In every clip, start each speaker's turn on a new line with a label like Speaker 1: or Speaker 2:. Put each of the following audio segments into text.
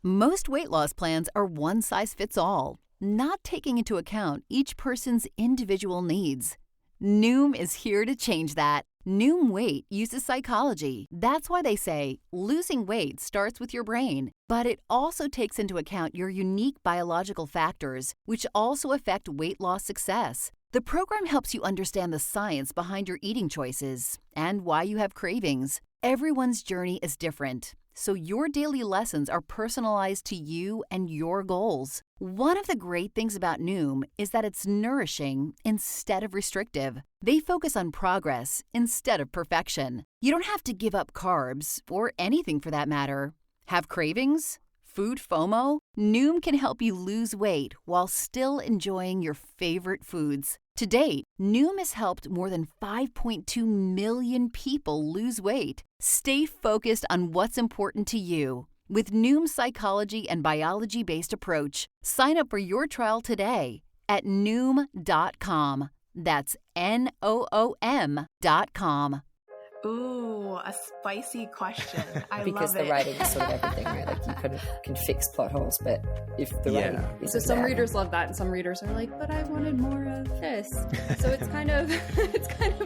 Speaker 1: Most weight loss plans are one size fits all, not taking into account each person's individual needs. Noom is here to change that. Noom Weight uses psychology. That's why they say losing weight starts with your brain. But it also takes into account your unique biological factors, which also affect weight loss success. The program helps you understand the science behind your eating choices and why you have cravings. Everyone's journey is different, so your daily lessons are personalized to you and your goals. One of the great things about Noom is that it's nourishing instead of restrictive. They focus on progress instead of perfection. You don't have to give up carbs, or anything for that matter. Have cravings? Food FOMO? Noom can help you lose weight while still enjoying your favorite foods. To date, Noom has helped more than 5.2 million people lose weight. Stay focused on what's important to you with Noom's psychology and biology-based approach. Sign up for your trial today at Noom.com. That's Noom.com.
Speaker 2: Ooh, a spicy question. I
Speaker 3: because
Speaker 2: love
Speaker 3: the writing is sort of everything, right? Like you can fix plot holes, but if the writing is
Speaker 4: so some readers love that, and some readers are like, but I wanted more of this. So it's kind of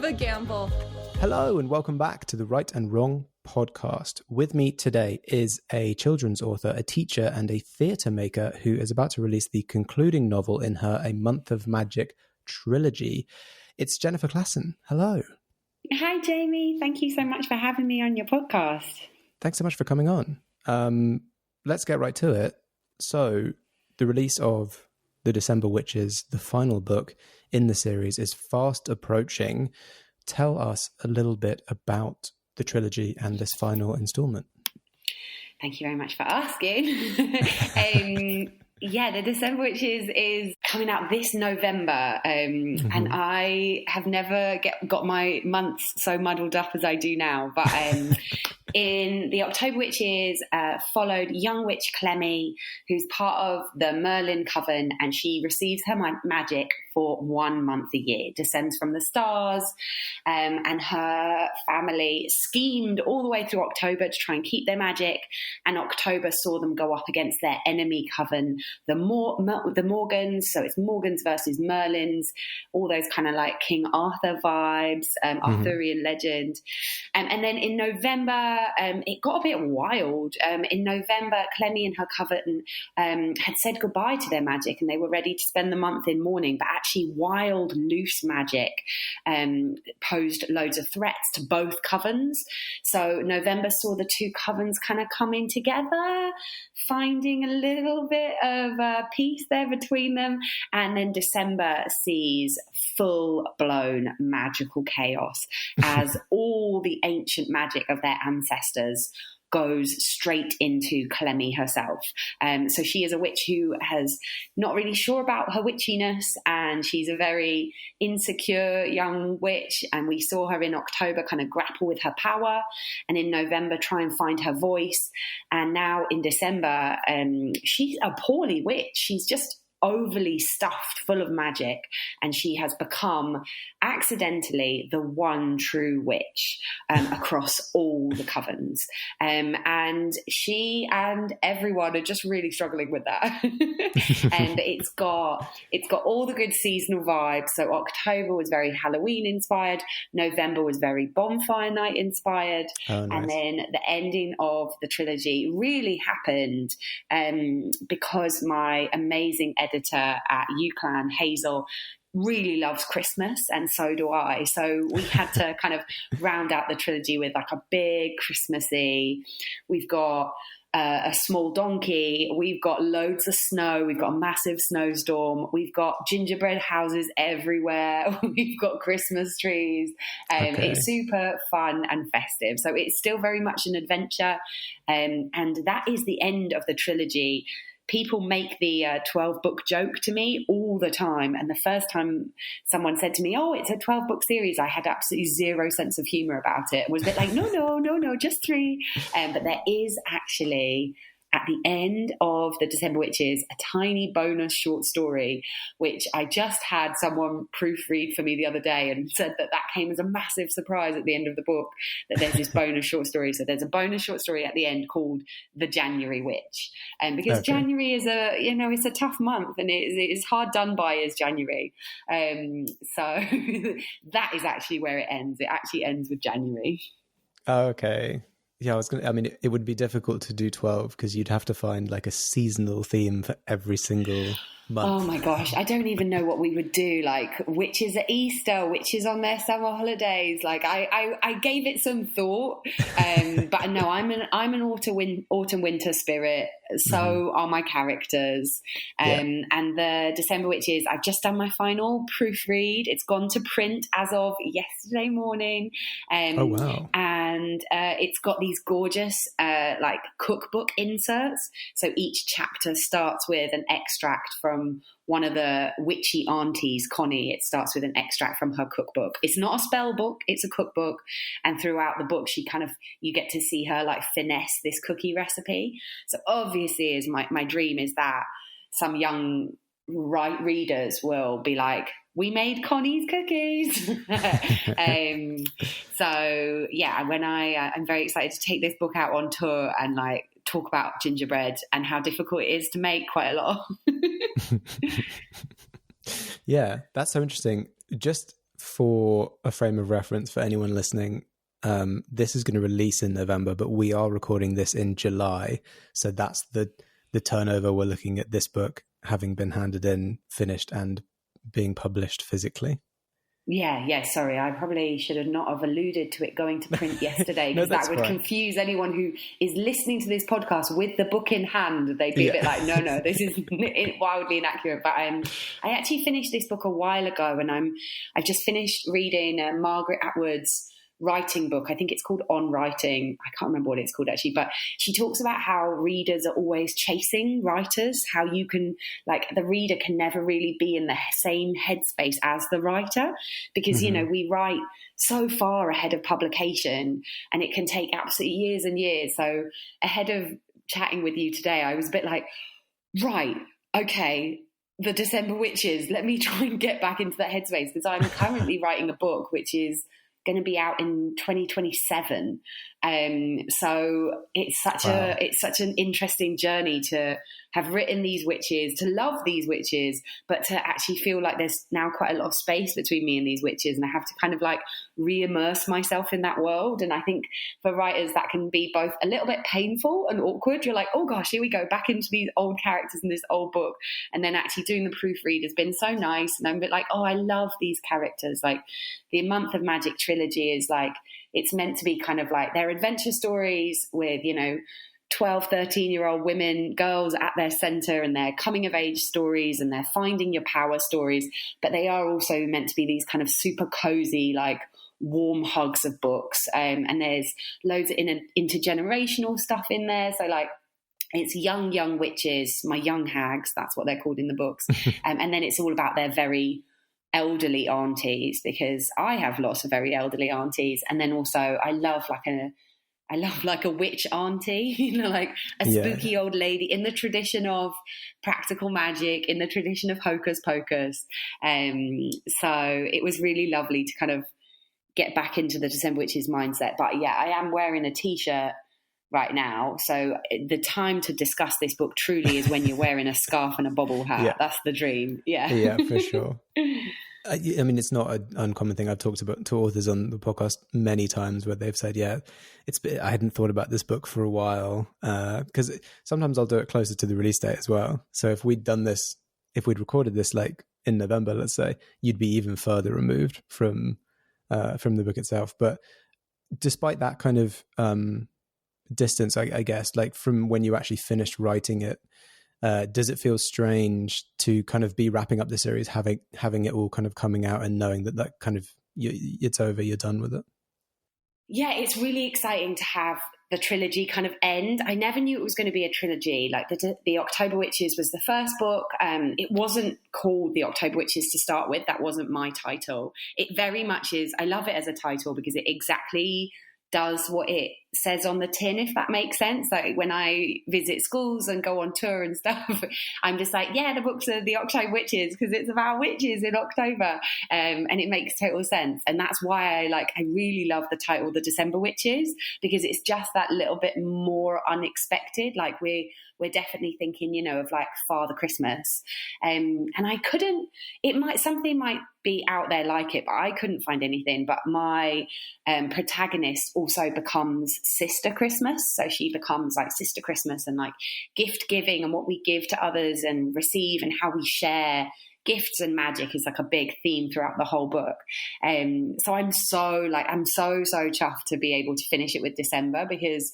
Speaker 4: a gamble.
Speaker 5: Hello and welcome back to the Right and Wrong podcast. With me today is a children's author, a teacher, and a theatre maker who is about to release the concluding novel in her A Month of Magic trilogy. It's Jennifer Claessen. Hello.
Speaker 6: Hi, Jamie. Thank you so much for having me on your podcast.
Speaker 5: Thanks so much for coming on. Let's get right to it. So, the release of The December Witches, the final book in the series, is fast approaching. Tell us a little bit about the trilogy and this final installment.
Speaker 6: Thank you very much for asking. The December Witches is coming out this November, and I have never got my months so muddled up as I do now. But in the October Witches followed young witch Clemmy, who's part of the Merlin coven, and she receives her magic for 1 month a year, descends from the stars, and her family schemed all the way through October to try and keep their magic, and October saw them go up against their enemy coven, the Morgans. So it's Morgans versus Merlins, all those kind of like King Arthur vibes, Arthurian legend. And then in November, it got a bit wild. In November, Clemmy and her coven had said goodbye to their magic, and they were ready to spend the month in mourning, but actually wild, loose magic posed loads of threats to both covens. So November saw the two covens kind of coming together, finding a little bit of peace there between them. And then December sees full-blown magical chaos as all the ancient magic of their ancestors goes straight into Clemmy herself. So she is a witch who has not really sure about her witchiness, and she's a very insecure young witch. And we saw her in October kind of grapple with her power, and in November try and find her voice. And now in December, she's a poorly witch. She's just overly stuffed full of magic, and she has become accidentally the one true witch across all the covens, and she and everyone are just really struggling with that. And it's got all the good seasonal vibes. So October was very Halloween inspired, November was very bonfire night inspired.
Speaker 5: Oh, nice.
Speaker 6: And then the ending of the trilogy really happened because my amazing editor at UCLan, Hazel, really loves Christmas, and so do I. So we had to kind of round out the trilogy with like a big Christmassy. We've got a small donkey. We've got loads of snow. We've got a massive snowstorm. We've got gingerbread houses everywhere. We've got Christmas trees.
Speaker 5: Okay.
Speaker 6: It's super fun and festive. So it's still very much an adventure. And that is the end of the trilogy. People make the 12-book joke to me all the time. And the first time someone said to me, oh, it's a 12-book series, I had absolutely zero sense of humor about it. It was a bit like, no, just 3. But there is actually at the end of the December Witches a tiny bonus short story, which I just had someone proofread for me the other day, and said that came as a massive surprise at the end of the book, that there's this bonus short story. So there's a bonus short story at the end called The January Witch. And because January is it's a tough month, and it is hard done by as January. So that is actually where it ends. It actually ends with January.
Speaker 5: Okay. Yeah, it would be difficult to do 12 because you'd have to find like a seasonal theme for every single month.
Speaker 6: Oh my gosh, I don't even know what we would do. Like witches at Easter, witches on their summer holidays. Like I gave it some thought, but no, I'm an autumn winter spirit. So are my characters. And the December Witches, I've just done my final proofread. It's gone to print as of yesterday morning.
Speaker 5: Oh wow!
Speaker 6: And it's got these gorgeous like cookbook inserts. So each chapter starts with an extract from one of the witchy aunties, Connie. It starts with an extract from her cookbook. It's not a spell book, it's a cookbook. And throughout the book, you get to see her like finesse this cookie recipe. So obviously is my dream is that some young readers will be like, we made Connie's cookies. So yeah, when I'm very excited to take this book out on tour and like talk about gingerbread and how difficult it is to make quite a lot.
Speaker 5: Yeah, that's so interesting. Just for a frame of reference for anyone listening, this is going to release in November, but we are recording this in July. So that's the turnover we're looking at this book having been handed in, finished and being published physically.
Speaker 6: Yeah, sorry. I probably should have not have alluded to it going to print yesterday, because that would confuse anyone who is listening to this podcast with the book in hand. They'd be a bit like, no, this is wildly inaccurate. But I actually finished this book a while ago, and I've just finished reading Margaret Atwood's writing book. I think it's called On Writing. I can't remember what it's called actually, but she talks about how readers are always chasing writers, how you can, like, the reader can never really be in the same headspace as the writer, because we write so far ahead of publication, and it can take absolutely years and years. So ahead of chatting with you today, I was a bit like, right, okay, the December Witches, let me try and get back into that headspace, because I'm currently writing a book which is going to be out in 2027. So it's such an interesting journey to have written these witches, to love these witches, but to actually feel like there's now quite a lot of space between me and these witches, and I have to kind of like re-immerse myself in that world. And I think for writers that can be both a little bit painful and awkward. You're like, oh gosh, here we go back into these old characters in this old book, and then actually doing the proofread has been so nice, and I'm a bit like, oh, I love these characters. Like the Month of Magic trilogy is like, it's meant to be kind of like their adventure stories with 12, 13-year-old girls at their center, and their coming of age stories and their finding your power stories. But they are also meant to be these kind of super cozy, like warm hugs of books. And there's loads of intergenerational stuff in there. So like, it's young witches, my young hags, that's what they're called in the books. And then it's all about their very elderly aunties, because I have lots of very elderly aunties. And then also I love like a witch auntie, like a spooky old lady in the tradition of practical magic, in the tradition of hocus pocus. So it was really lovely to kind of get back into the December Witches mindset. But yeah, I am wearing a t-shirt right now. So the time to discuss this book truly is when you're wearing a scarf and a bobble hat. Yeah. That's the dream. Yeah.
Speaker 5: Yeah, for sure. I mean, it's not an uncommon thing. I've talked about to authors on the podcast many times where they've said, I hadn't thought about this book for a while, because sometimes I'll do it closer to the release date as well. So if we'd recorded this like in November, let's say, you'd be even further removed from the book itself. But despite that kind of distance, I guess, like from when you actually finished writing it, does it feel strange to kind of be wrapping up the series, having it all kind of coming out and knowing that kind of it's over, you're done with it?
Speaker 6: Yeah, it's really exciting to have the trilogy kind of end. I never knew it was going to be a trilogy. Like the October Witches was the first book. It wasn't called the October Witches to start with. That wasn't my title. It very much is. I love it as a title because it exactly does what it says on the tin, if that makes sense. Like when I visit schools and go on tour and stuff, I'm just like, yeah, the books are the October Witches because it's about witches in October, and it makes total sense. And that's why I really love the title The December Witches, because it's just that little bit more unexpected. Like we're definitely thinking, of like Father Christmas, and something might be out there like it, but I couldn't find anything. But my protagonist also becomes Sister Christmas, so she becomes like Sister Christmas and like gift giving and what we give to others and receive and how we share gifts and magic is like a big theme throughout the whole book. So I'm so chuffed to be able to finish it with December, because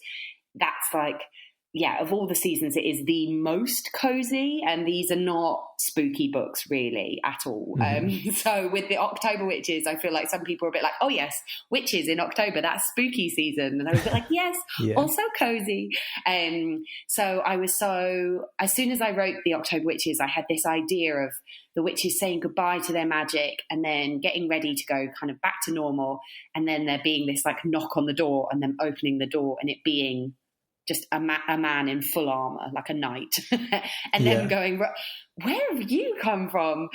Speaker 6: that's like, yeah, of all the seasons, it is the most cozy, and these are not spooky books really at all. So with the October Witches, I feel like some people are a bit like, oh yes, witches in October, that's spooky season. And I was a bit like, yes, also cozy. So as soon as I wrote the October Witches, I had this idea of the witches saying goodbye to their magic and then getting ready to go kind of back to normal. And then there being this like knock on the door and then opening the door and it being just a man in full armor, like a knight, and then going, where have you come from?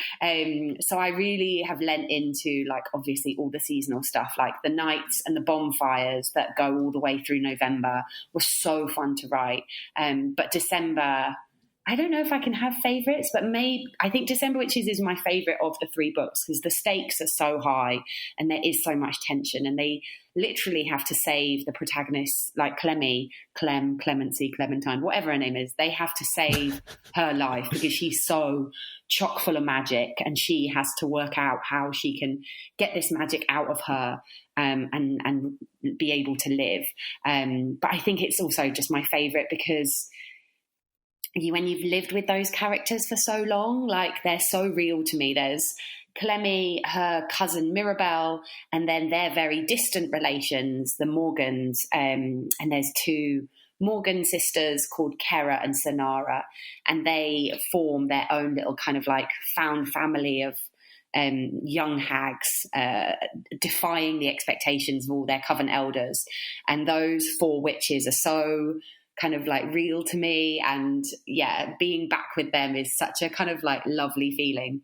Speaker 6: So I really have lent into like obviously all the seasonal stuff, like the nights and the bonfires that go all the way through November were so fun to write. But December, I don't know if I can have favourites, but I think December Witches is my favourite of the 3 books because the stakes are so high and there is so much tension, and they literally have to save the protagonists, like Clemency, Clementine, whatever her name is. They have to save her life because she's so chock full of magic, and she has to work out how she can get this magic out of her and be able to live. But I think it's also just my favourite because when you've lived with those characters for so long, like they're so real to me. There's Clemmy, her cousin Mirabelle, and then their very distant relations, the Morgans, and there's 2 Morgan sisters called Kera and Sonara, and they form their own little kind of like found family of young hags, defying the expectations of all their coven elders. And those 4 witches are so kind of like real to me, and being back with them is such a kind of like lovely feeling.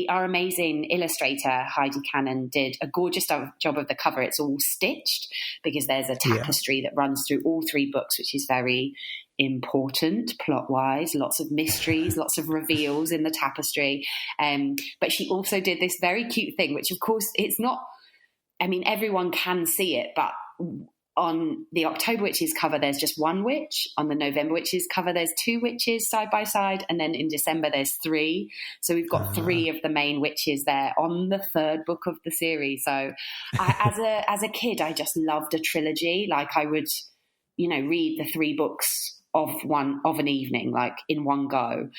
Speaker 6: Our amazing illustrator Heidi Cannon did a gorgeous job of the cover. It's all stitched because there's a tapestry that runs through all 3 books, which is very important plot wise, lots of mysteries, lots of reveals in the tapestry. But she also did this very cute thing, which of course it's not, I mean, everyone can see it, but on the October Witches cover, there's just 1 witch. On the November Witches cover, there's 2 witches side by side. And then in December, there's 3. So we've got 3 of the main witches there on the 3rd book of the series. So as a kid, I just loved a trilogy. Like I would, read the 3 books of an evening, like in one go.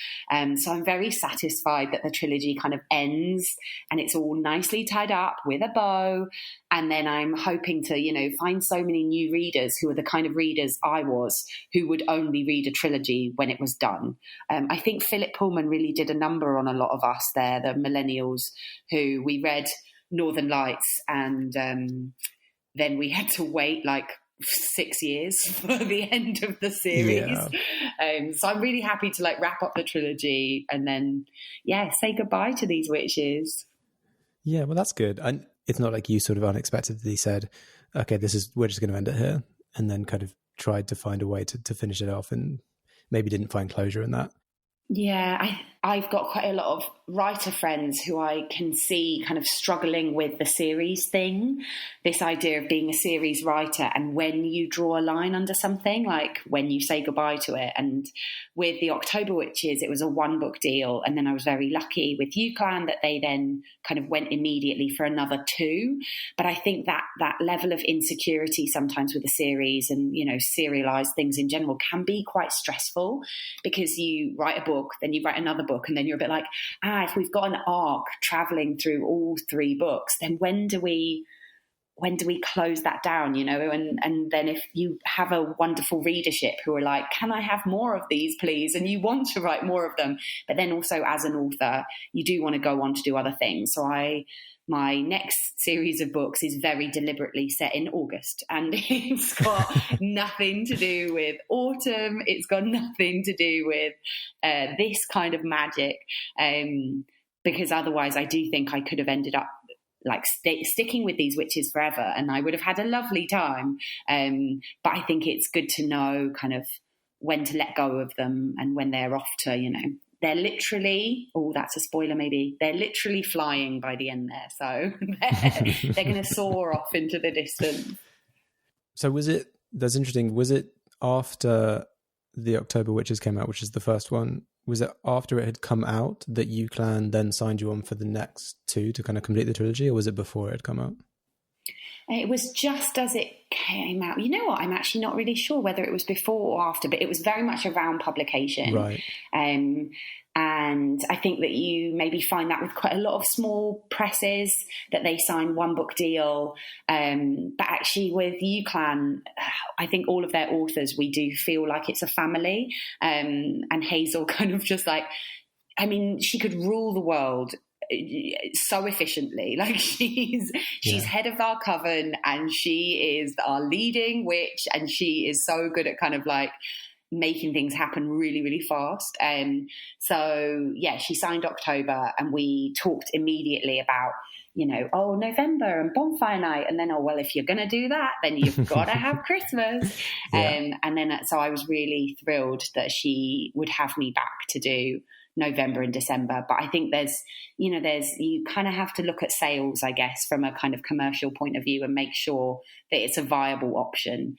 Speaker 6: So I'm very satisfied that the trilogy kind of ends and it's all nicely tied up with a bow. And then I'm hoping to, find so many new readers who are the kind of readers I was, who would only read a trilogy when it was done. I think Philip Pullman really did a number on a lot of us there, the millennials, who we read Northern Lights and then we had to wait like 6 years for the end of the series. So I'm really happy to like wrap up the trilogy and then say goodbye to these witches. Well,
Speaker 5: that's good. And it's not like you sort of unexpectedly said, okay, we're just going to end it here, and then kind of tried to find a way to finish it off and maybe didn't find closure in that. I've got quite a lot of writer friends who I can see kind of struggling with the series thing, this idea of being a series writer and when you draw a line under something, like when you say goodbye to it. And with the October Witches, it was a 1-book deal. And then I was very lucky with UClan that they then kind of went immediately for another 2. But I think that level of insecurity sometimes with a series and, serialized things in general can be quite stressful, because you write a book, then you write another book, and then you're a bit like, if we've got an arc traveling through all 3 books, then when do we
Speaker 6: when do we close that down, you know? And then if you have a wonderful readership who are like, can I have more of these, please? And you want to write more of them. But then also as an author, you do want to go on to do other things. So my next series of books is very deliberately set in August, and it's got nothing to do with autumn. It's got nothing to do with this kind of magic, because otherwise I do think I could have ended up like sticking with these witches forever, and I would have had a lovely time. But I think it's good to know kind of when to let go of them and when they're off to, you know, they're literally, oh, that's a spoiler maybe, they're literally flying by the end there. So they're going to soar off into the distance.
Speaker 5: So that's interesting, was it after the October Witches came out, which is the first one, was it after it had come out that UClan then signed you on for the next two to kind of complete the trilogy, or was it before it had come out?
Speaker 6: It was just as it came out. You know what? I'm actually not really sure whether it was before or after, but it was very much around publication.
Speaker 5: Right.
Speaker 6: And I think that you maybe find that with quite a lot of small presses, that they sign one book deal. But actually with UClan, I think all of their authors, we do feel like it's a family. And Hazel kind of just like, I mean, she could rule the world so efficiently. Like she's head of our coven, and she is our leading witch, and she is so good at kind of like making things happen really, really fast. And so, yeah, she signed October, and we talked immediately about, you know, oh, November and bonfire night. And then, oh, well, if you're going to do that, then you've got to have Christmas. And then, so I was really thrilled that she would have me back to do November and December. But I think you kind of have to look at sales, I guess, from a kind of commercial point of view, and make sure that it's a viable option,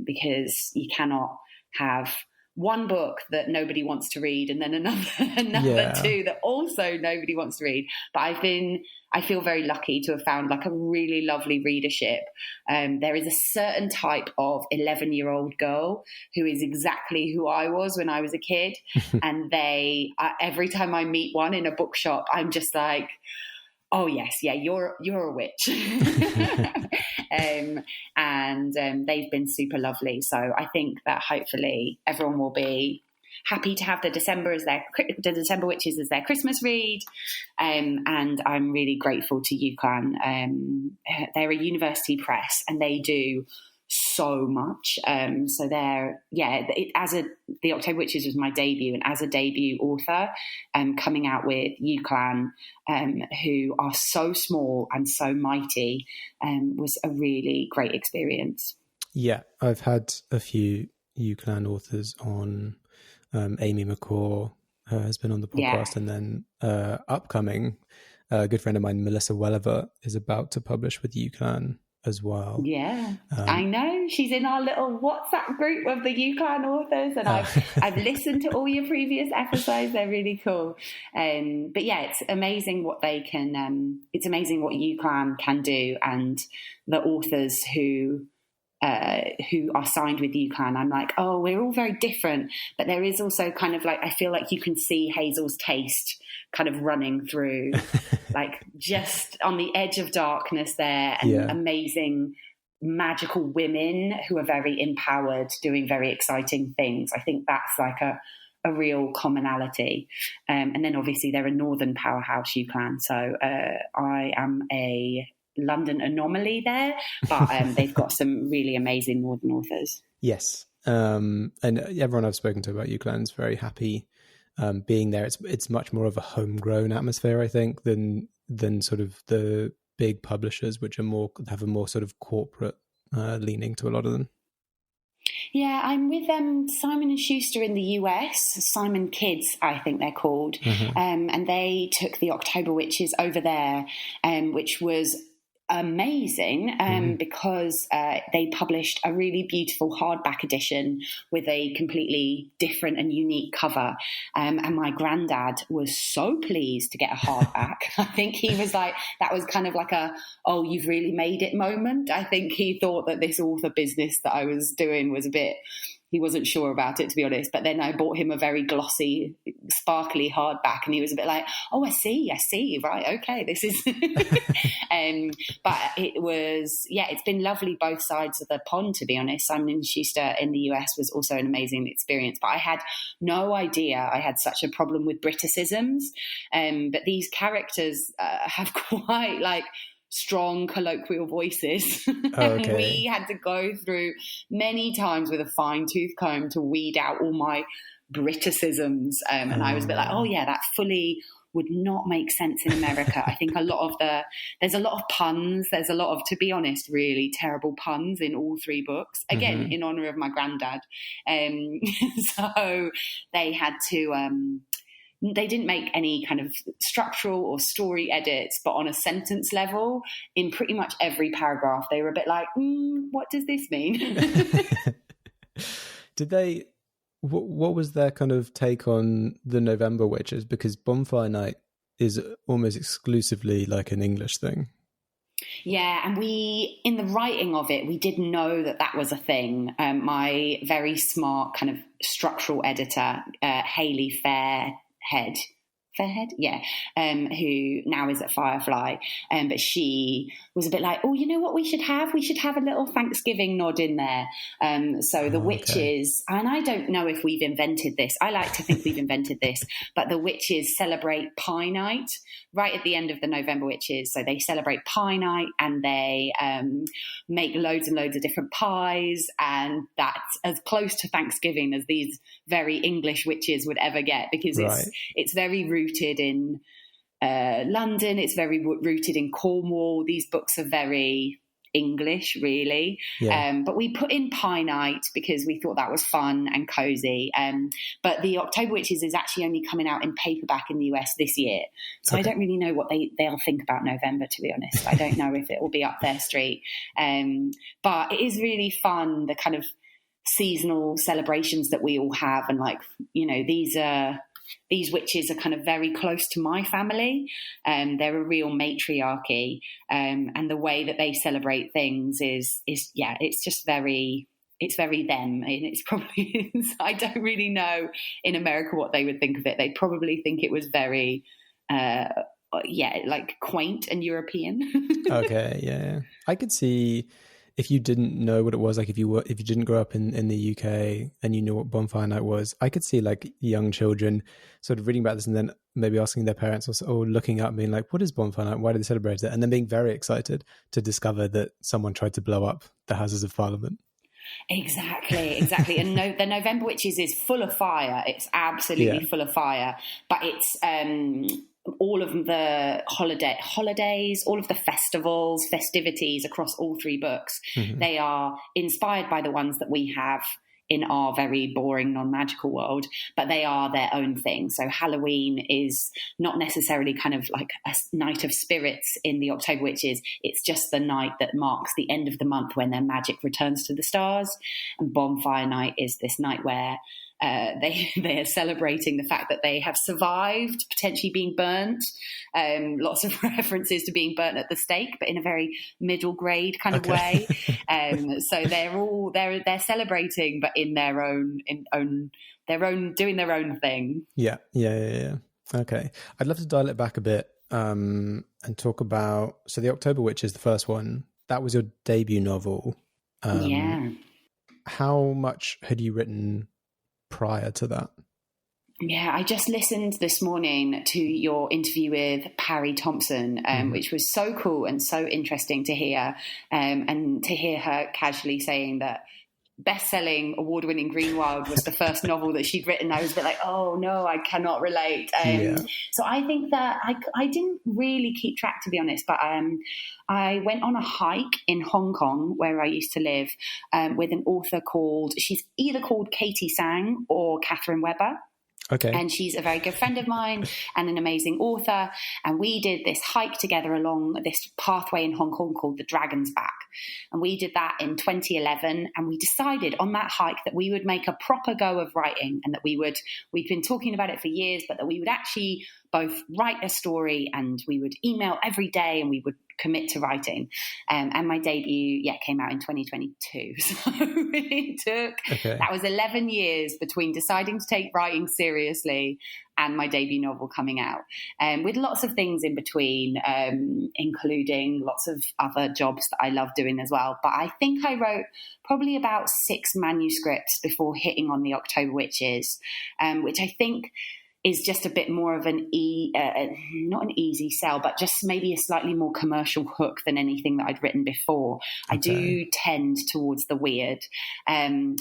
Speaker 6: because you cannot have one book that nobody wants to read and then another two that also nobody wants to read. But I feel very lucky to have found like a really lovely readership. There is a certain type of 11-year-old girl who is exactly who I was when I was a kid. And every time I meet one in a bookshop, I'm just like, oh yes, yeah, you're a witch. And they've been super lovely. So I think that hopefully everyone will be happy to have the December Witches as their Christmas read. And I'm really grateful to UClan. They're a university press, and they do so much. So the October Witches was my debut, and as a debut author, coming out with UClan, who are so small and so mighty, was a really great experience. Yeah,
Speaker 5: I've had a few UClan authors on. Amy McCaw has been on the podcast, and then upcoming, a good friend of mine, Melissa Welliver, is about to publish with UClan as well. Yeah, I know. She's in our little WhatsApp group of the UClan authors, and I've listened to all your previous episodes. They're really cool. But yeah, it's amazing what they can. It's amazing what UClan can do, and the authors who are signed with UClan. I'm like, oh, we're all very different, but there is also kind of like, I feel like you can see Hazel's taste kind of running through, like just on the edge of darkness there, and amazing magical women who are very empowered, doing very exciting things. I think that's like a real commonality. And then obviously they're a northern powerhouse, UClan. So I am a London anomaly there, but they've got some really amazing northern authors. Yes. And everyone I've spoken to about UClan is very happy being there. It's much more of a homegrown atmosphere, I think, than sort of the big publishers, which have a more sort of corporate leaning to a lot of them. Yeah, I'm with Simon & Schuster in the US, Simon Kids, I think they're called, and they took the October Witches over there, which was amazing, because they published a really beautiful hardback edition with a completely different and unique cover, and my granddad was so pleased to get a hardback. I think he was like, that was kind of like oh, you've really made it moment. I think he thought that this author business that I was doing was a bit
Speaker 6: he wasn't sure about it, to be honest. But then I bought him a very glossy, sparkly hardback, and he was a bit like, "Oh, I see, right, okay, this is." But it was, it's been lovely both sides of the pond, to be honest. Simon & Schuster in the US was also an amazing experience, but I had no idea I had such a problem with Briticisms. But these characters have quite like strong colloquial voices. And we had to go through many times with a fine-tooth comb to weed out all my Briticisms. And I was a bit like, oh yeah, that fully would not make sense in America. I think there's a lot of puns. There's a lot of, to be honest, really terrible puns in all three books. Again, in honor of my granddad. So they had to, they didn't make any kind of structural or story edits, but on a sentence level, in pretty much every paragraph, they were a bit like, what does this mean?
Speaker 5: Did they, what was their kind of take on the November Witches? Because Bonfire Night is almost exclusively like an English thing. Yeah,
Speaker 6: and we, in the writing of it, we did know that was a thing. My very smart kind of structural editor, Hayley Fairhead, who now is at Firefly, but she was a bit like, oh, you know what we should have? We should have a little Thanksgiving nod in there. So the witches, and I don't know if we've invented this. I like to think we've invented this, but the witches celebrate Pie Night right at the end of the November Witches. So they celebrate Pie Night, and they make loads and loads of different pies, and that's as close to Thanksgiving as these very English witches would ever get, because it's very rooted in London. It's very rooted in Cornwall. These books are very English, really. But we put in Pie Night because we thought that was fun and cozy. But the October Witches is actually only coming out in paperback in the US this year. So I don't really know what they'll think about November, to be honest. I don't know if it will be up their street. But it is really fun, the kind of seasonal celebrations that we all have. And like, you know, these witches are kind of very close to my family. They're a real matriarchy. And the way that they celebrate things is it's just very, it's very them. And it's probably, I don't really know in America what they would think of it. They'd probably think it was very, like quaint and European.
Speaker 5: I could see, if you didn't know what it was, like if you didn't grow up in the UK and you knew what Bonfire Night was, I could see like young children sort of reading about this and then maybe asking their parents or looking up, being like, what is Bonfire Night? Why do they celebrate it? And then being very excited to discover that someone tried to blow up the Houses of Parliament.
Speaker 6: Exactly. And the November Witches is full of fire. It's absolutely full of fire, but it's all of the holidays, all of the festivities across all three books. They are inspired by the ones that we have in our very boring non-magical world, but they are their own thing. So Halloween is not necessarily kind of like a night of spirits in the October Witches. It's just the night that marks the end of the month when their magic returns to the stars. And Bonfire Night is this night where they are celebrating the fact that they have survived potentially being burnt. Lots of references to being burnt at the stake, but in a very middle grade kind of way. So they're celebrating, but in their own doing their own thing. Yeah.
Speaker 5: Okay, I'd love to dial it back a bit and talk about. So the October Witch is the first one. That was your debut novel. How much had you written prior to that?
Speaker 6: I just listened this morning to your interview with Parry Thompson, which was so cool and so interesting to hear, and to hear her casually saying that best-selling, award-winning Greenwild was the first novel that she'd written. I was a bit like, oh no, I cannot relate. So I think that I didn't really keep track, to be honest, but I went on a hike in Hong Kong, where I used to live, with an author she's either called Katie Sang or Catherine Webber.
Speaker 5: Okay.
Speaker 6: And she's a very good friend of mine and an amazing author. And we did this hike together along this pathway in Hong Kong called the Dragon's Back. And we did that in 2011. And we decided on that hike that we would make a proper go of writing, and that we'd been talking about it for years, but that we would actually both write a story, and we would email every day, and we would commit to writing. And my debut, came out in 2022. So it took, that was 11 years between deciding to take writing seriously and my debut novel coming out, with lots of things in between, including lots of other jobs that I love doing as well. But I think I wrote probably about 6 manuscripts before hitting on the October Witches, which I think is just a bit more of an not an easy sell, but just maybe a slightly more commercial hook than anything that I'd written before. Okay. I do tend towards the weird. And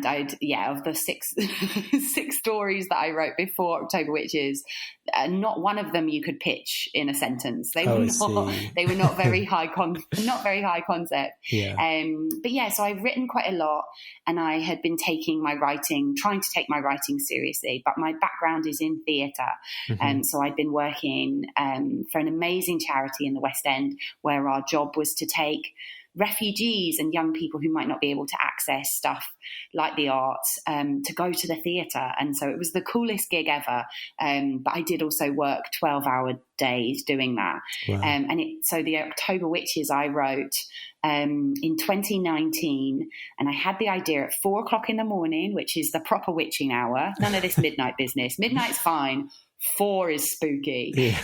Speaker 6: of the 6 stories that I wrote before October Witches, not one of them you could pitch in a sentence. They were not very high not very high concept. Yeah. So I've written quite a lot, and I had been trying to take my writing seriously, but my background is in theatre. So I'd been working for an amazing charity in the West End, where our job was to take refugees and young people who might not be able to access stuff like the arts to go to the theatre. And so it was the coolest gig ever. But I did also work 12-hour days doing that. Wow. So the October Witches I wrote in 2019, and I had the idea at 4:00 in the morning, which is the proper witching hour. None of this midnight business. Midnight's fine. 4 is spooky. Yeah.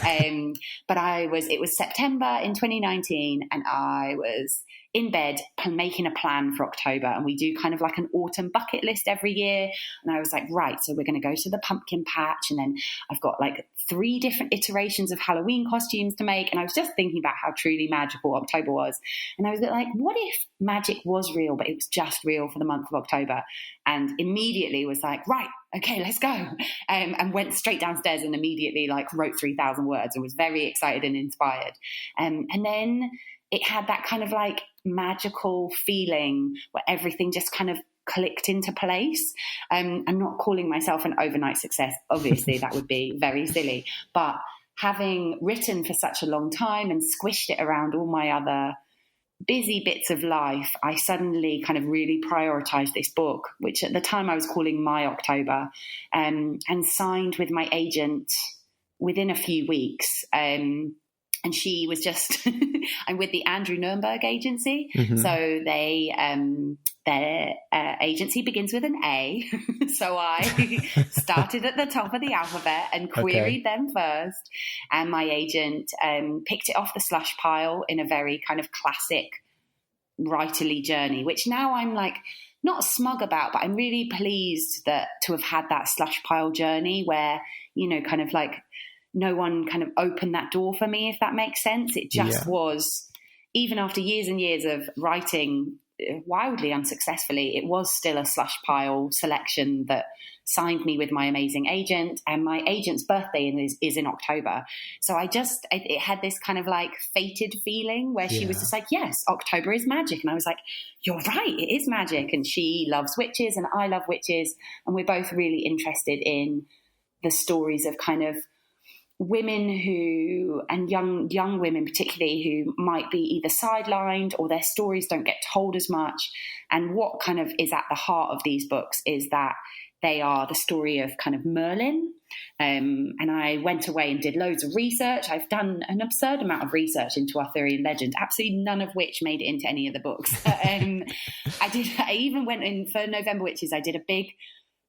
Speaker 6: But it was September in 2019, and I was in bed making a plan for October, and we do kind of like an autumn bucket list every year. And I was like, right, so we're going to go to the pumpkin patch, and then I've got like 3 different iterations of Halloween costumes to make. And I was just thinking about how truly magical October was. And I was like, what if magic was real, but it was just real for the month of October? And immediately was like, right, okay, let's go. And went straight downstairs and immediately like wrote 3,000 words and was very excited and inspired. And then it had that kind of like magical feeling where everything just kind of clicked into place. I'm not calling myself an overnight success. Obviously, that would be very silly. But having written for such a long time and squished it around all my other busy bits of life, I suddenly kind of really prioritized this book, which at the time I was calling My October, and signed with my agent within a few weeks. And she was just, I'm with the Andrew Nuremberg agency. So their agency begins with an A. So I started at the top of the alphabet and queried them first. And my agent picked it off the slush pile in a very kind of classic writerly journey, which now I'm like, not smug about, but I'm really pleased to have had that slush pile journey where, kind of like, no one kind of opened that door for me, if that makes sense. It just was, even after years and years of writing wildly unsuccessfully, it was still a slush pile selection that signed me with my amazing agent, and my agent's birthday is in October. So it had this kind of like fated feeling where she was just like, yes, October is magic. And I was like, you're right, it is magic. And she loves witches and I love witches. And we're both really interested in the stories of kind of women and young women particularly, who might be either sidelined or their stories don't get told as much. And what kind of is at the heart of these books is that they are the story of kind of Merlin. And I went away and did loads of research. I've done an absurd amount of research into Arthurian legend, absolutely none of which made it into any of the books. I even went in for November Witches. I did a big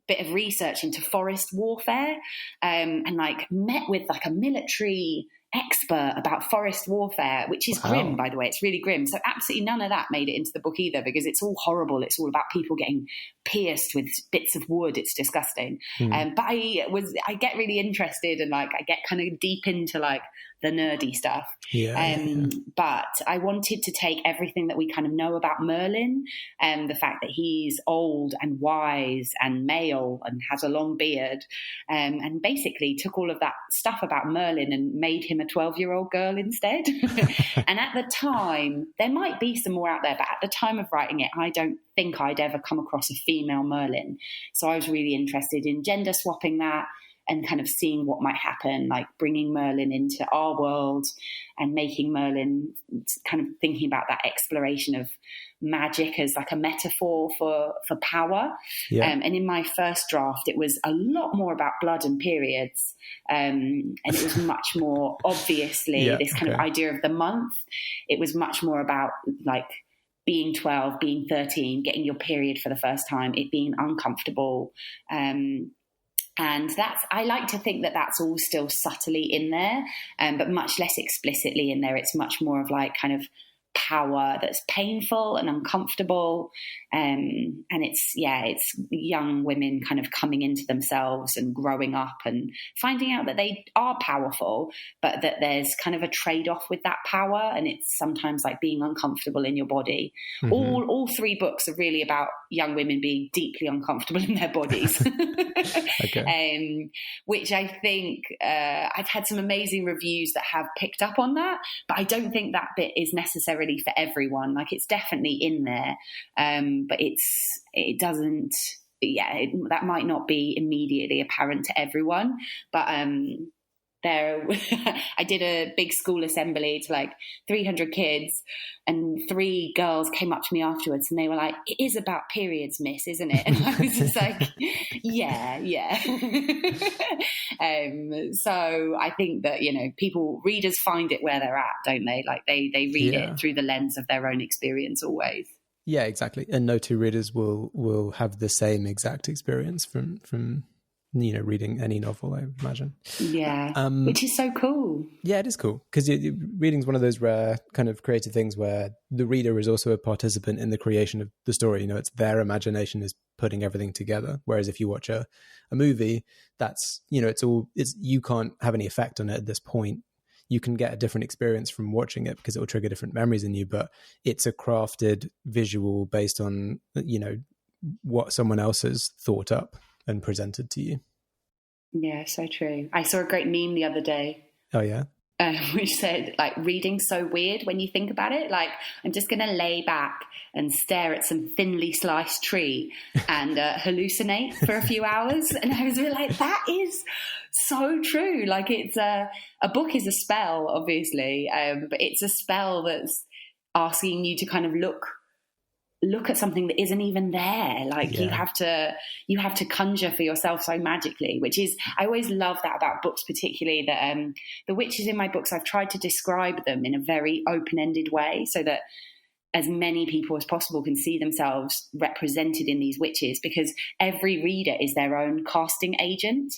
Speaker 6: bit of research into forest warfare, and like met with like a military expert about forest warfare, which is grim, by the way. It's really grim. So absolutely none of that made it into the book either, because it's all horrible. It's all about people getting pierced with bits of wood. It's disgusting. But I get really interested and like I get kind of deep into like the nerdy stuff. But I wanted to take everything that we kind of know about Merlin, and the fact that he's old and wise and male and has a long beard, and basically took all of that stuff about Merlin and made him a 12-year-old girl instead. And at the time, there might be some more out there, but at the time of writing it, I don't think I'd ever come across a female Merlin. So I was really interested in gender swapping that. and kind of seeing what might happen, like bringing Merlin into our world and making Merlin kind of thinking about that exploration of magic as like a metaphor for power.
Speaker 5: Yeah.
Speaker 6: And in my first draft, it was a lot more about blood and periods. And it was much more obviously this kind of idea of the month. It was much more about like being 12, being 13, getting your period for the first time, it being uncomfortable. And I like to think that that's all still subtly in there, but much less explicitly in there. It's much more of like kind of power that's painful and uncomfortable, and it's young women kind of coming into themselves and growing up and finding out that they are powerful, but that there's kind of a trade-off with that power, and it's sometimes like being uncomfortable in your body. All three books are really about young women being deeply uncomfortable in their bodies. Which I think I've had some amazing reviews that have picked up on that, but I don't think that bit is necessarily for everyone. Like it's definitely in there, but that might not be immediately apparent to everyone. But I did a big school assembly to like 300 kids, and 3 girls came up to me afterwards and they were like, "It is about periods, miss, isn't it?" And I was just like, yeah. So I think that, readers find it where they're at, don't they? Like they read it through the lens of their own experience always. Yeah,
Speaker 5: exactly. And no two readers will have the same exact experience from reading any novel, I imagine.
Speaker 6: Yeah, which is so cool.
Speaker 5: Yeah, it is cool, because reading's one of those rare kind of creative things where the reader is also a participant in the creation of the story. It's their imagination is putting everything together. Whereas if you watch a movie, that's, it's you can't have any effect on it at this point. You can get a different experience from watching it because it will trigger different memories in you, but it's a crafted visual based on, what someone else has thought up and presented to you.
Speaker 6: Yeah, so true. I saw a great meme the other day.
Speaker 5: Oh yeah.
Speaker 6: Which said, like, reading's so weird when you think about it. Like, I'm just going to lay back and stare at some thinly sliced tree and hallucinate for a few hours. And I was really like, that is so true. Like, it's a book is a spell, obviously, but it's a spell that's asking you to kind of look at something that isn't even there. Like you have to conjure for yourself so magically, which is, I always love that about books, particularly that the witches in my books, I've tried to describe them in a very open-ended way so that as many people as possible can see themselves represented in these witches, because every reader is their own casting agent.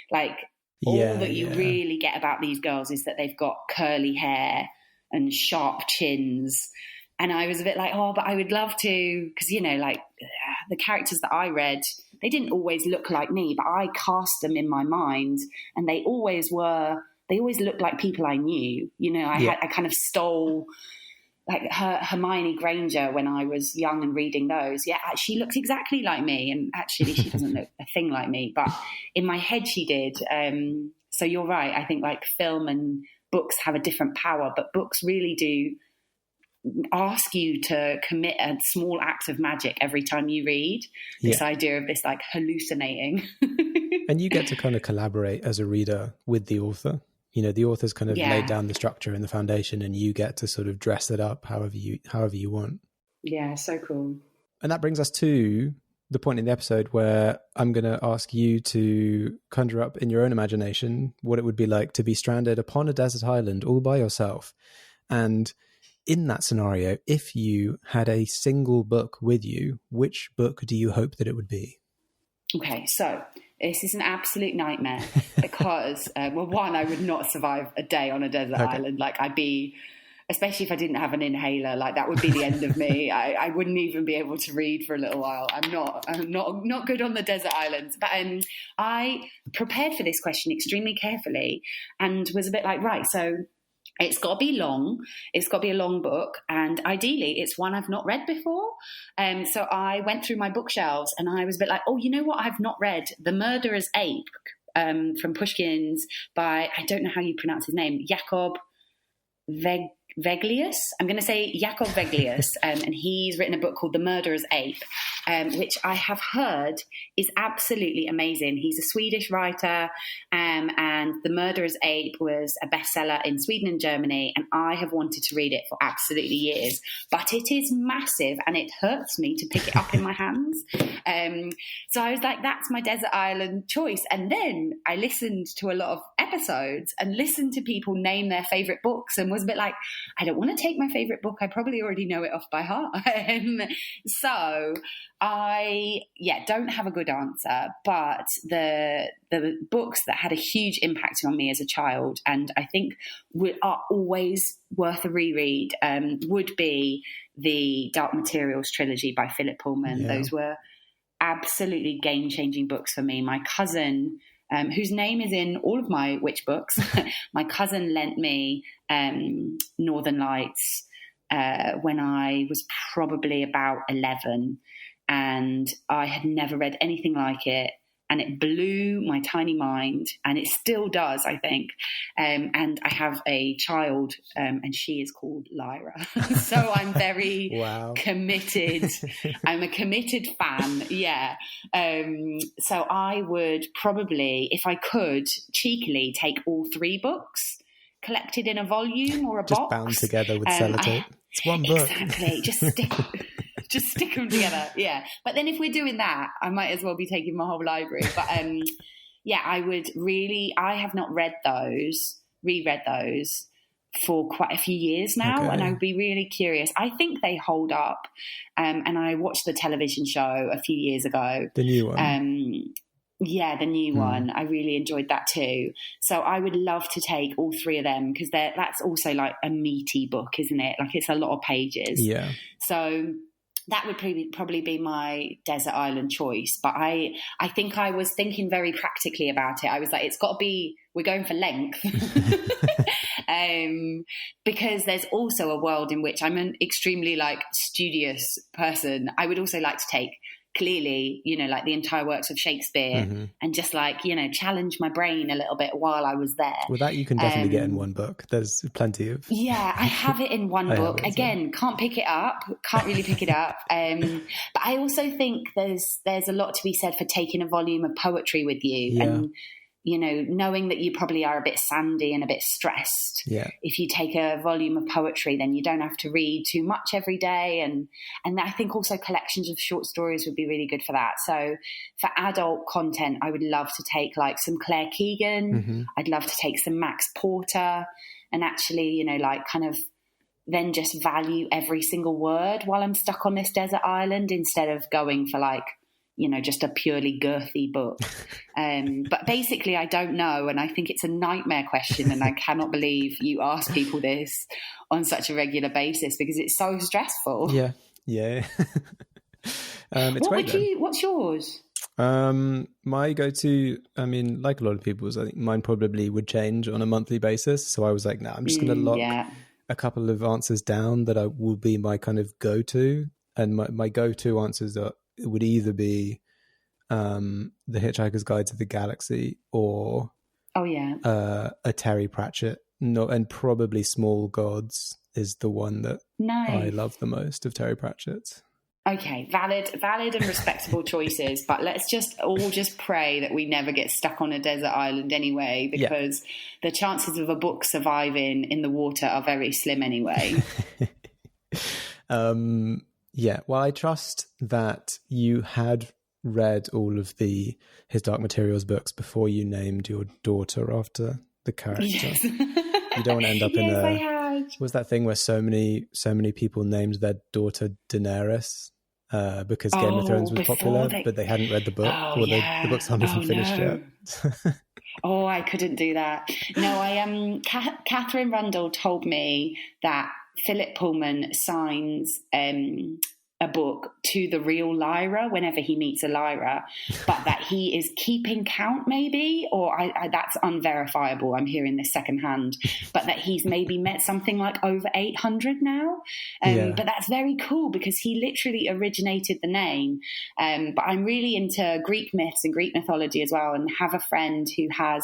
Speaker 6: Like all that you really get about these girls is that they've got curly hair and sharp chins. And I was a bit like, but I would love to, because, the characters that I read, they didn't always look like me, but I cast them in my mind, and they always looked like people I knew. I kind of stole, like, Hermione Granger when I was young and reading those. Yeah, she looked exactly like me, and actually she doesn't look a thing like me, but in my head she did. So you're right. I think, like, film and books have a different power, but books really do ask you to commit a small act of magic every time you read. This idea of this, like, hallucinating.
Speaker 5: And you get to kind of collaborate as a reader with the author. The author's kind of laid down the structure and the foundation, and you get to sort of dress it up however you want.
Speaker 6: Yeah, so cool.
Speaker 5: And that brings us to the point in the episode where I'm going to ask you to conjure up in your own imagination what it would be like to be stranded upon a desert island all by yourself. And in that scenario, if you had a single book with you, which book do you hope that it would be?
Speaker 6: Okay, so this is an absolute nightmare because, one, I would not survive a day on a desert island. Like, I'd be, especially if I didn't have an inhaler, like that would be the end of me. I wouldn't even be able to read for a little while. I'm not good on the desert islands. But I prepared for this question extremely carefully and was a bit like, right, so it's got to be long. It's got to be a long book. And ideally, it's one I've not read before. So I went through my bookshelves and I was a bit like, you know what? I've not read The Murderer's Ape from Pushkin's by, I don't know how you pronounce his name, Jakob Veglius. I'm going to say Jakob Veglius, and he's written a book called The Murderer's Ape, which I have heard is absolutely amazing. He's a Swedish writer, and The Murderer's Ape was a bestseller in Sweden and Germany, and I have wanted to read it for absolutely years, but it is massive and it hurts me to pick it up in my hands. So I was like, that's my desert island choice. And then I listened to a lot of episodes and listened to people name their favourite books and was a bit like, I don't want to take my favourite book. I probably already know it off by heart. So I don't have a good answer, but the books that had a huge impact on me as a child, and I think are always worth a reread, would be the Dark Materials trilogy by Philip Pullman.
Speaker 5: Yeah.
Speaker 6: Those were absolutely game-changing books for me. My cousin, whose name is in all of my witch books, my cousin lent me Northern Lights when I was probably about 11, and I had never read anything like it, and it blew my tiny mind, and it still does, I think. And I have a child, and she is called Lyra. So I'm very committed. I'm a committed fan, yeah. So I would probably, if I could, cheekily take all 3 books collected in a volume or a
Speaker 5: just
Speaker 6: box.
Speaker 5: bound together with sellotape. It's one book.
Speaker 6: Exactly. Just stick them together. Yeah. But then if we're doing that, I might as well be taking my whole library. But I have not reread those for quite a few years now.
Speaker 5: Okay.
Speaker 6: And I would be really curious. I think they hold up. And I watched the television show a few years ago.
Speaker 5: The new one.
Speaker 6: Yeah, the new one. I really enjoyed that too. So I would love to take all 3 of them, because that's also like a meaty book, isn't it? Like it's a lot of pages.
Speaker 5: Yeah.
Speaker 6: So that would probably be my desert island choice. But I think I was thinking very practically about it. I was like, it's got to be, we're going for length. Because there's also a world in which I'm an extremely like studious person. I would also like to take, clearly, like the entire works of Shakespeare and just like, challenge my brain a little bit while I was there.
Speaker 5: Well, that you can definitely get in one book. There's plenty of...
Speaker 6: Yeah, I have it in one book. Again, can't pick it up. Can't really pick it up. But I also think there's a lot to be said for taking a volume of poetry with you and, knowing that you probably are a bit sandy and a bit stressed.
Speaker 5: Yeah.
Speaker 6: If you take a volume of poetry, then you don't have to read too much every day. And I think also collections of short stories would be really good for that. So for adult content, I would love to take like some Claire Keegan. I'd love to take some Max Porter, and actually, like kind of then just value every single word while I'm stuck on this desert island, instead of going for like, just a purely girthy book. But basically, I don't know. And I think it's a nightmare question. And I cannot believe you ask people this on such a regular basis, because it's so stressful.
Speaker 5: Yeah. It's great.
Speaker 6: What's yours?
Speaker 5: My go-to, I mean, like a lot of people's, I think mine probably would change on a monthly basis. So I was like, I'm just going to lock a couple of answers down that will be my kind of go-to. And my go-to answers would either be The Hitchhiker's Guide to the Galaxy or a Terry Pratchett. And probably Small Gods is the one that I love the most of Terry Pratchett's.
Speaker 6: Okay, valid and respectable choices, but let's just pray that we never get stuck on a desert island anyway, because the chances of a book surviving in the water are very slim anyway.
Speaker 5: Yeah, well, I trust that you had read all of his Dark Materials books before you named your daughter after the character. Yes. You don't want to end up in
Speaker 6: I had.
Speaker 5: Was that thing where so many people named their daughter Daenerys because Game of Thrones was popular, but they hadn't read the book, the book's not even finished yet.
Speaker 6: Oh, I couldn't do that. No, Catherine Rundle told me that Philip Pullman signs a book to the real Lyra whenever he meets a Lyra, but that he is keeping count maybe, or that's unverifiable, I'm hearing this secondhand, but that he's maybe met something like over 800 now. But that's very cool because he literally originated the name. But I'm really into Greek myths and Greek mythology as well, and have a friend who has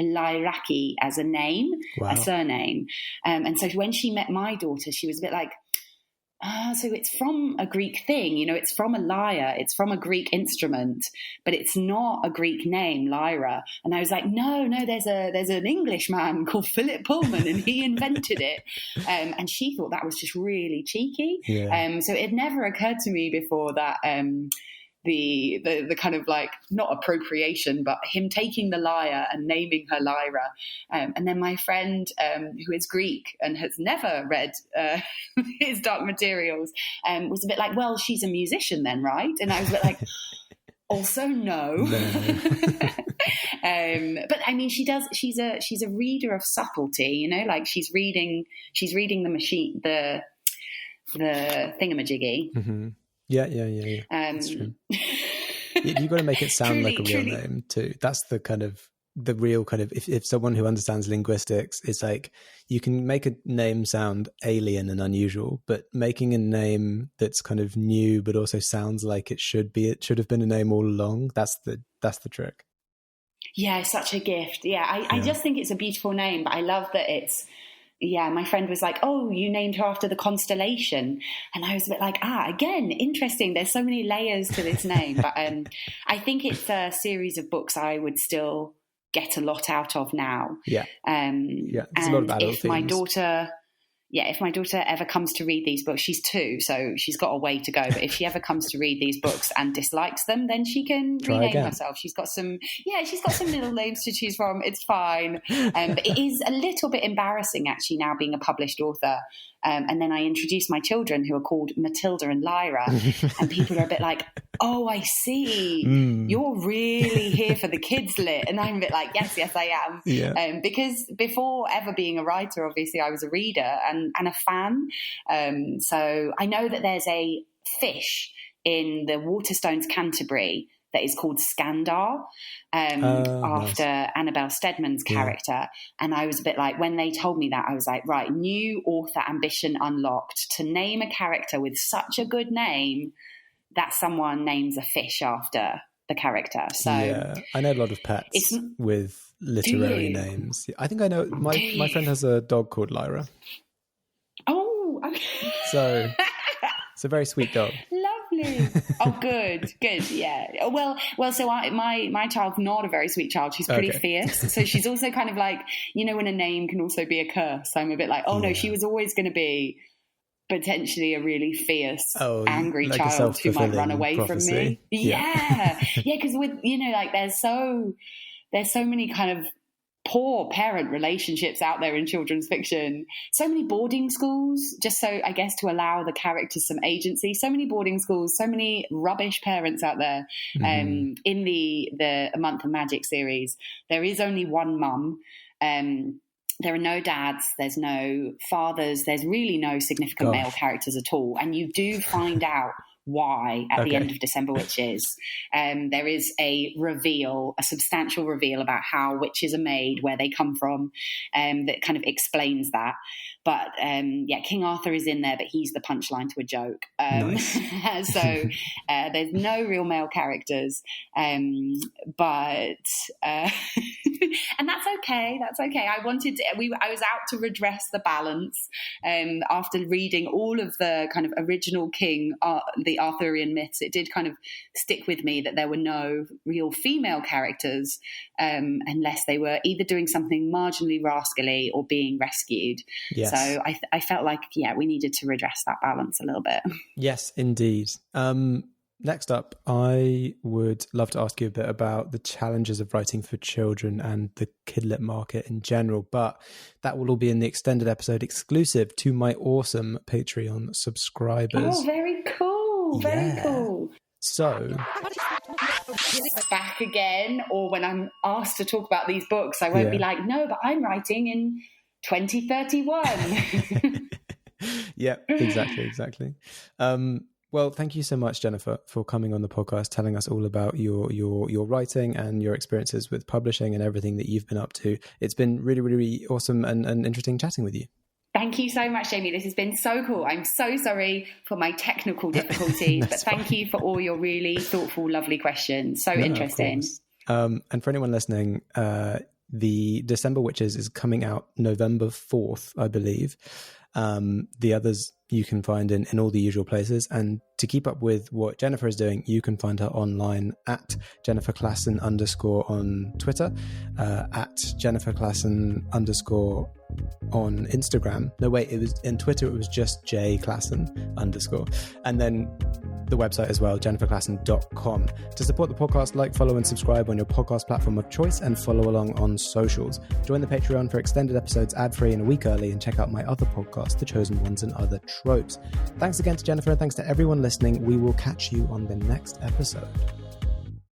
Speaker 6: Lyraki as a name,
Speaker 5: Wow.
Speaker 6: a surname. And so when she met my daughter, she was a bit like, so it's from a Greek thing, it's from a lyre, it's from a Greek instrument, but it's not a Greek name, Lyra. And I was like, no, there's an English man called Philip Pullman, and he invented it. And she thought that was just really cheeky.
Speaker 5: Yeah.
Speaker 6: So it had never occurred to me before that the kind of like, not appropriation, but him taking the lyre and naming her Lyra. And then my friend, who is Greek and has never read his Dark Materials, was a bit like, well, she's a musician then, right? And I was a bit like, also no. But I mean, she's a reader of subtlety, like she's reading the machine, the thingamajiggy.
Speaker 5: Mm-hmm. Yeah. That's true. You've got to make it sound like a real name too. That's the kind of the real kind of, if someone who understands linguistics, it's like you can make a name sound alien and unusual, but making a name that's kind of new but also sounds like it should have been a name all along. That's the trick.
Speaker 6: Yeah, such a gift. Yeah, I just think it's a beautiful name, but I love that it's. Yeah, my friend was like, oh, you named her after the constellation. And I was a bit like, again, interesting. There's so many layers to this name. But I think it's a series of books I would still get a lot out of now.
Speaker 5: Yeah. There's a lot of adult
Speaker 6: if
Speaker 5: themes.
Speaker 6: If my daughter ever comes to read these books, she's 2, so she's got a way to go. But if she ever comes to read these books and dislikes them, then she can rename herself. She's got some little names to choose from. It's fine. But it is a little bit embarrassing actually now being a published author. And then I introduce my children who are called Matilda and Lyra, and people are a bit like, oh, I see. You're really here for the kids lit. And I'm a bit like, yes, I am.
Speaker 5: Yeah.
Speaker 6: Because before ever being a writer, obviously I was a reader and a fan. So I know that there's a fish in the Waterstones Canterbury that is called Skandar, after nice. Annabelle Steadman's character. Yeah. And I was a bit like, when they told me that, I was like, right, new author ambition unlocked. To name a character with such a good name that someone names a fish after the character. So
Speaker 5: yeah, I know a lot of pets with literary names. I think I know, my friend has a dog called Lyra.
Speaker 6: Oh, okay.
Speaker 5: So it's a very sweet dog.
Speaker 6: Lovely. Oh, good. Yeah. Well. So my child's not a very sweet child. She's pretty fierce. So she's also kind of like, when a name can also be a curse. So I'm a bit like, no, she was always going to be potentially a really fierce, angry like child who might run away from me. Yeah. Because with like there's so many kind of poor parent relationships out there in children's fiction. So many boarding schools, just so I guess to allow the characters some agency. So many boarding schools, so many rubbish parents out there. In the A Month of Magic series, there is only one mum. There are no dads, there's no fathers, there's really no significant male characters at all. And you do find out why at the end of December Witches. There is a substantial reveal about how witches are made, where they come from, that kind of explains that. But King Arthur is in there, but he's the punchline to a joke.
Speaker 5: Nice.
Speaker 6: So there's no real male characters, but and that's okay. That's okay. I was out to redress the balance after reading all of the kind of original King, the Arthurian myths. It did kind of stick with me that there were no real female characters unless they were either doing something marginally rascally or being rescued.
Speaker 5: Yes.
Speaker 6: So I felt like, we needed to redress that balance a little bit.
Speaker 5: Yes, indeed. Next up, I would love to ask you a bit about the challenges of writing for children and the kidlit market in general, but that will all be in the extended episode exclusive to my awesome Patreon subscribers.
Speaker 6: Oh, very cool. Very cool.
Speaker 5: So
Speaker 6: back again, or when I'm asked to talk about these books, I won't be like, no, but I'm writing in 2031.
Speaker 5: Yeah, exactly. Well, thank you so much, Jennifer, for coming on the podcast, telling us all about your writing and your experiences with publishing and everything that you've been up to. It's been really, really awesome and interesting chatting with you.
Speaker 6: Thank you so much, Jamie. This has been so cool. I'm so sorry for my technical difficulties, but thank you for all your really thoughtful, lovely questions. So interesting.
Speaker 5: And for anyone listening, The December Witches is coming out November 4th, I believe. The others you can find in all the usual places. And to keep up with what Jennifer is doing, you can find her online at Jennifer Claessen _ on Twitter, at Jennifer Claessen _ on Instagram. No, wait, it was in Twitter, it was just J Claessen _. And then the website as well, jenniferclaessen.com. To support the podcast, like, follow, and subscribe on your podcast platform of choice, and follow along on socials. Join the Patreon for extended episodes ad-free and a week early, and check out my other podcast, The Chosen Ones and Other Tropes. Thanks again to Jennifer, and thanks to everyone listening. We will catch you on the next episode.